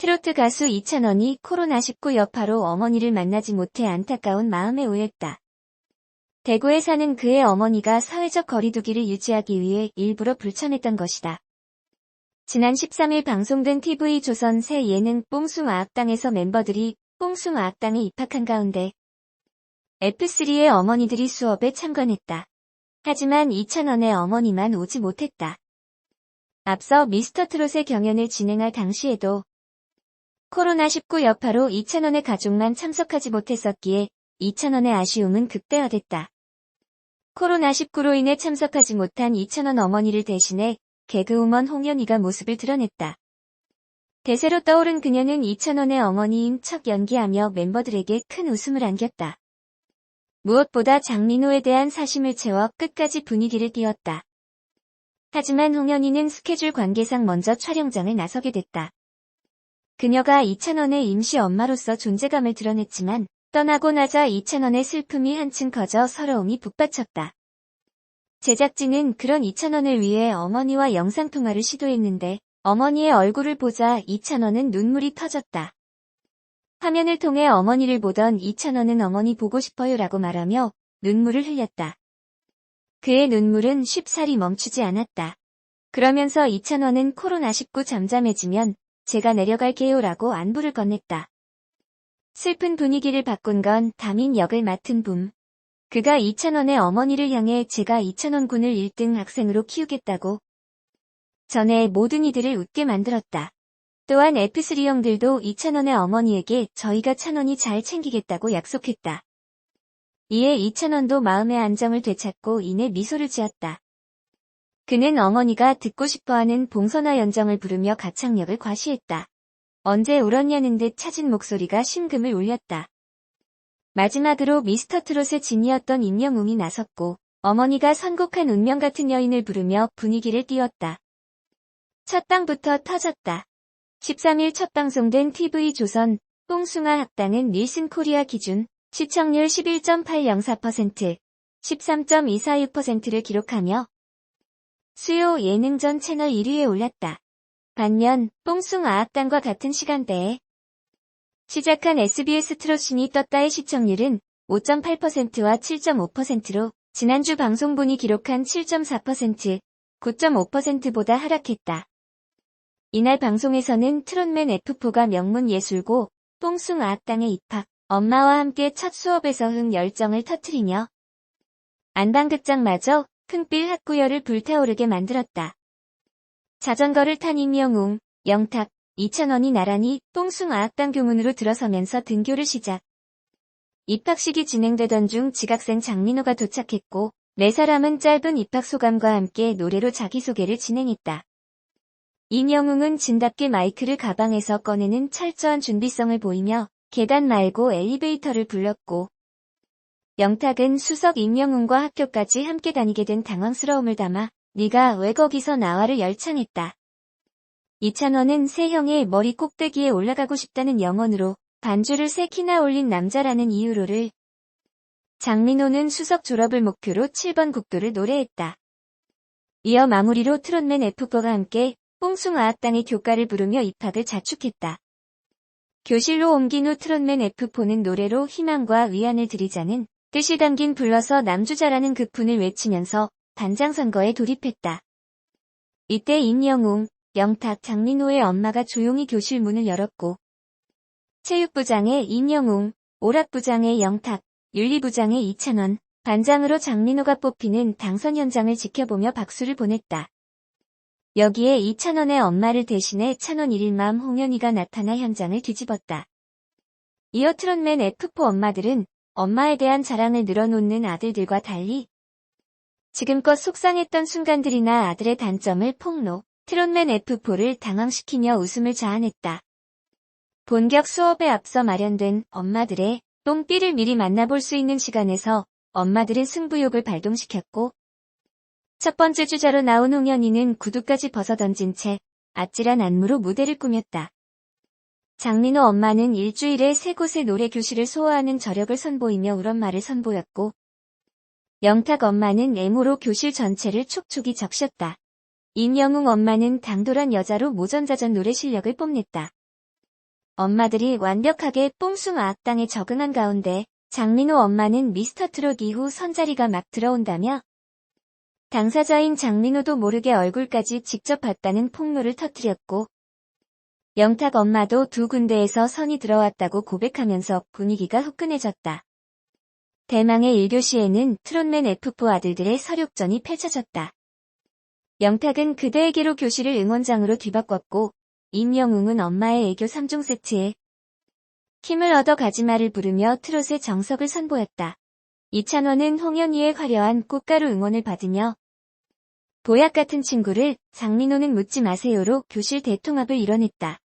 트로트 가수 이찬원이 코로나19 여파로 어머니를 만나지 못해 안타까운 마음에 오였다. 대구에 사는 그의 어머니가 사회적 거리두기를 유지하기 위해 일부러 불참했던 것이다. 지난 13일 방송된 TV조선 새 예능 뽕숭아학당에서 멤버들이 뽕숭아학당에 입학한 가운데 F3의 어머니들이 수업에 참관했다. 하지만 이찬원의 어머니만 오지 못했다. 앞서 미스터트롯의 경연을 진행할 당시에도 코로나19 여파로 이찬원의 가족만 참석하지 못했었기에 이찬원의 아쉬움은 극대화됐다. 코로나19로 인해 참석하지 못한 이찬원 어머니를 대신해 개그우먼 홍현희가 모습을 드러냈다. 대세로 떠오른 그녀는 이찬원의 어머니인 척 연기하며 멤버들에게 큰 웃음을 안겼다. 무엇보다 장민호에 대한 사심을 채워 끝까지 분위기를 띄웠다. 하지만 홍현희는 스케줄 관계상 먼저 촬영장을 나서게 됐다. 그녀가 이찬원의 임시 엄마로서 존재감을 드러냈지만 떠나고 나자 이찬원의 슬픔이 한층 커져 서러움이 북받쳤다. 제작진은 그런 이찬원을 위해 어머니와 영상통화를 시도했는데 어머니의 얼굴을 보자 이찬원은 눈물이 터졌다. 화면을 통해 어머니를 보던 이찬원은 어머니 보고 싶어요 라고 말하며 눈물을 흘렸다. 그의 눈물은 쉽사리 멈추지 않았다. 그러면서 이찬원은 코로나19 잠잠해지면 제가 내려갈게요 라고 안부를 건넸다. 슬픈 분위기를 바꾼 건 담임 역을 맡은 붐. 그가 이찬원의 어머니를 향해 제가 이찬원 군을 1등 학생으로 키우겠다고 전에 모든 이들을 웃게 만들었다. 또한 F3 형들도 이찬원의 어머니에게 저희가 찬원이 잘 챙기겠다고 약속했다. 이에 이찬원도 마음의 안정을 되찾고 이내 미소를 지었다. 그는 어머니가 듣고 싶어하는 봉선화 연정을 부르며 가창력을 과시했다. 언제 울었냐는 듯 차진 목소리가 심금을 울렸다. 마지막으로 미스터트롯의 진이었던 임영웅이 나섰고 어머니가 선곡한 운명 같은 여인을 부르며 분위기를 띄웠다. 첫 방부터 터졌다. 13일 첫 방송된 TV조선 뽕숭아학당은 닐슨 코리아 기준 시청률 11.804%, 13.246%를 기록하며 수요 예능전 채널 1위에 올랐다. 반면 뽕숭아학당과 같은 시간대에 시작한 SBS 트롯신이 떴다의 시청률은 5.8%와 7.5%로 지난주 방송분이 기록한 7.4%, 9.5%보다 하락했다. 이날 방송에서는 트롯맨 F4가 명문 예술고 뽕숭아학당에 입학, 엄마와 함께 첫 수업에서 열정을 터뜨리며 안방극장마저 큰빌 학구열을 불타오르게 만들었다. 자전거를 탄 임영웅, 영탁, 이찬원이 나란히 뽕숭아학당 교문으로 들어서면서 등교를 시작. 입학식이 진행되던 중 지각생 장민호가 도착했고 네 사람은 짧은 입학 소감과 함께 노래로 자기소개를 진행했다. 임영웅은 진답게 마이크를 가방에서 꺼내는 철저한 준비성을 보이며 계단 말고 엘리베이터를 불렀고 영탁은 수석 임영웅과 학교까지 함께 다니게 된 당황스러움을 담아 네가 왜 거기서 나와를 열창했다. 이찬원은 새 형의 머리 꼭대기에 올라가고 싶다는 영혼으로 반주를 3키나 올린 남자라는 이유로를 장민호는 수석 졸업을 목표로 7번 국도를 노래했다. 이어 마무리로 트롯맨 F4가 함께 뽕숭아학당의 교가를 부르며 입학을 자축했다. 교실로 옮긴 후 트롯맨 F4는 노래로 희망과 위안을 드리자는 뜻이 담긴 불러서 남주자라는 극훈을 외치면서 단장 선거에 돌입했다. 이때 임영웅, 영탁, 장민호의 엄마가 조용히 교실 문을 열었고 체육부장의 임영웅, 오락부장의 영탁, 윤리부장의 이찬원, 반장으로 장민호가 뽑히는 당선 현장을 지켜보며 박수를 보냈다. 여기에 이찬원의 엄마를 대신해 찬원 1일맘 홍현희가 나타나 현장을 뒤집었다. 이어 트롯맨 F4 엄마들은 엄마에 대한 자랑을 늘어놓는 아들들과 달리 지금껏 속상했던 순간들이나 아들의 단점을 폭로, 트롯맨 F4를 당황시키며 웃음을 자아냈다. 본격 수업에 앞서 마련된 엄마들의 똥띠를 미리 만나볼 수 있는 시간에서 엄마들은 승부욕을 발동시켰고 첫 번째 주자로 나온 홍현희는 구두까지 벗어던진 채 아찔한 안무로 무대를 꾸몄다. 장민호 엄마는 일주일에 3곳의 노래 교실을 소화하는 저력을 선보이며 울엄마를 선보였고 영탁 엄마는 애모로 교실 전체를 촉촉이 적셨다. 임영웅 엄마는 당돌한 여자로 모전자전 노래 실력을 뽐냈다. 엄마들이 완벽하게 뽕숭 아악당에 적응한 가운데 장민호 엄마는 미스터 트롯 이후 선자리가 막 들어온다며 당사자인 장민호도 모르게 얼굴까지 직접 봤다는 폭로를 터뜨렸고 영탁 엄마도 두 군데에서 선이 들어왔다고 고백하면서 분위기가 후끈해졌다. 대망의 1교시에는 트롯맨 F4 아들들의 서력전이 펼쳐졌다. 영탁은 그대에게로 교실을 응원장으로 뒤바꿨고 임영웅은 엄마의 애교 3종 세트에 힘을 얻어 가지마를 부르며 트롯의 정석을 선보였다. 이찬원은 홍현희의 화려한 꽃가루 응원을 받으며 보약 같은 친구를 장민호는 묻지 마세요로 교실 대통합을 이뤄냈다.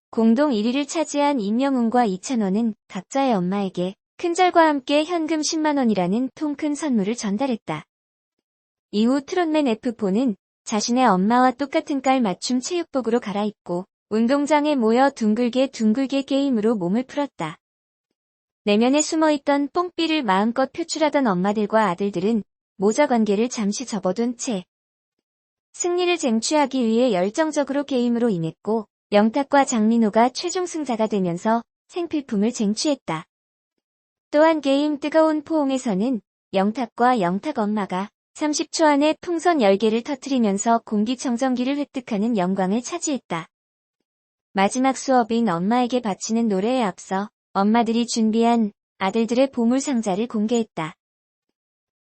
공동 1위를 차지한 임영웅과 이찬원은 각자의 엄마에게 큰절과 함께 현금 10만 원이라는 통큰 선물을 전달했다. 이후 트롯맨 F4는 자신의 엄마와 똑같은 깔 맞춤 체육복으로 갈아입고 운동장에 모여 둥글게 게임으로 몸을 풀었다. 내면에 숨어있던 뽕삐를 마음껏 표출하던 엄마들과 아들들은 모자 관계를 잠시 접어둔 채 승리를 쟁취하기 위해 열정적으로 게임으로 임했고 영탁과 장민호가 최종 승자가 되면서 생필품을 쟁취했다. 또한 게임 뜨거운 포옹에서는 영탁과 영탁 엄마가 30초 안에 풍선 10개를 터뜨리면서 공기청정기를 획득하는 영광을 차지했다. 마지막 수업인 엄마에게 바치는 노래에 앞서 엄마들이 준비한 아들들의 보물상자를 공개했다.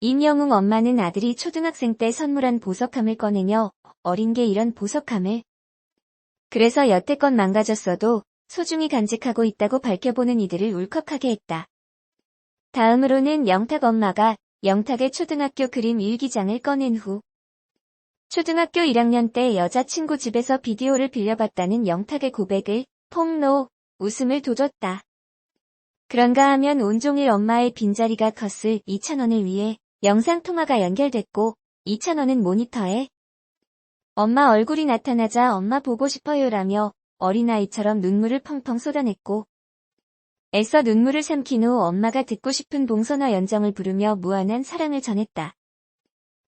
임영웅 엄마는 아들이 초등학생 때 선물한 보석함을 꺼내며 어린 게 이런 보석함을 그래서 여태껏 망가졌어도 소중히 간직하고 있다고 밝혀보는 이들을 울컥하게 했다. 다음으로는 영탁 엄마가 영탁의 초등학교 그림 일기장을 꺼낸 후 초등학교 1학년 때 여자친구 집에서 비디오를 빌려봤다는 영탁의 고백을 폭로, 웃음을 돋웠다. 그런가 하면 온종일 엄마의 빈자리가 컸을 이찬원을 위해 영상통화가 연결됐고 이찬원은 모니터에 엄마 얼굴이 나타나자 엄마 보고 싶어요라며 어린아이처럼 눈물을 펑펑 쏟아냈고 애써 눈물을 삼킨 후 엄마가 듣고 싶은 봉선화 연정을 부르며 무한한 사랑을 전했다.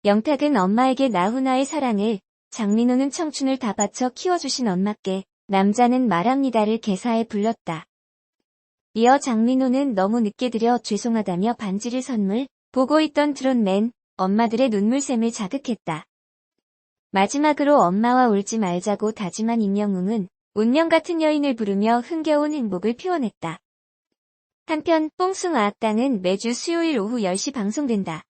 영탁은 엄마에게 나훈아의 사랑을, 장민호는 청춘을 다 바쳐 키워주신 엄마께 남자는 말합니다를 개사해 불렀다. 이어 장민호는 너무 늦게 드려 죄송하다며 반지를 선물, 보고 있던 트롯맨, 엄마들의 눈물샘을 자극했다. 마지막으로 엄마와 울지 말자고 다짐한 임영웅은 운명 같은 여인을 부르며 흥겨운 행복을 표현했다. 한편 뽕숭 아악당은 매주 수요일 오후 10시 방송된다.